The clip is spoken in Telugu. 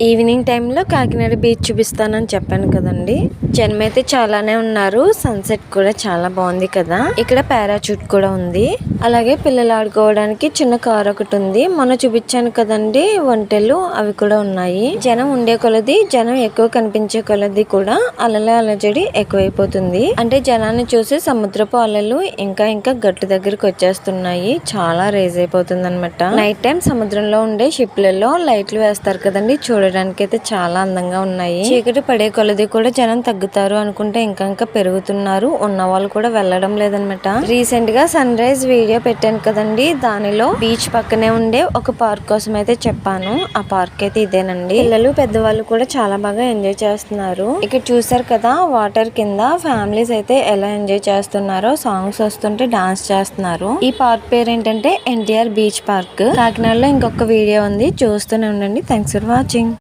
ఈవినింగ్ టైంలో కాకినాడ బీచ్ చూపిస్తానని చెప్పాను కదండి. జనం అయితే చాలానే ఉన్నారు. సన్సెట్ కూడా చాలా బాగుంది కదా. ఇక్కడ పారాచూట్ కూడా ఉంది. అలాగే పిల్లలు ఆడుకోవడానికి చిన్న కార్ ఒకటి ఉంది. మొన్న చూపించాను కదండి వంటలు, అవి కూడా ఉన్నాయి. జనం ఉండే కొలది, జనం ఎక్కువ కనిపించే కొలది కూడా అలల అలజడి ఎక్కువైపోతుంది. అంటే జనాన్ని చూసి సముద్రపు అలలు ఇంకా ఇంకా గట్టు దగ్గరికి వచ్చేస్తున్నాయి. చాలా రేజ్ అయిపోతుంది అనమాట. నైట్ టైం సముద్రంలో ఉండే షిప్లలో లైట్లు వేస్తారు కదండి, చూడడానికి అయితే చాలా అందంగా ఉన్నాయి. చీకటి పడే కొలది కూడా జనం తగ్గుతారు అనుకుంటే ఇంకా ఇంకా పెరుగుతున్నారు. ఉన్న వాళ్ళు కూడా వెళ్ళడం లేదనమాట. రీసెంట్ గా సన్ రైజ్ వీడియో పెట్టాను కదండి, దానిలో బీచ్ పక్కనే ఉండే ఒక పార్క్ కోసం అయితే చెప్పాను. ఆ పార్క్ అయితే ఇదేనండి. పిల్లలు పెద్దవాళ్ళు కూడా చాలా బాగా ఎంజాయ్ చేస్తున్నారు. ఇక్కడ చూసారు కదా, వాటర్ కింద ఫ్యామిలీస్ అయితే ఎలా ఎంజాయ్ చేస్తున్నారో, సాంగ్స్ వస్తుంటే డాన్స్ చేస్తున్నారు. ఈ పార్క్ పేరు ఏంటంటే ఎన్టీఆర్ బీచ్ పార్క్. కాకినాడలో ఇంకొక వీడియో ఉంది, చూస్తూనే ఉండండి. Thanks for watching.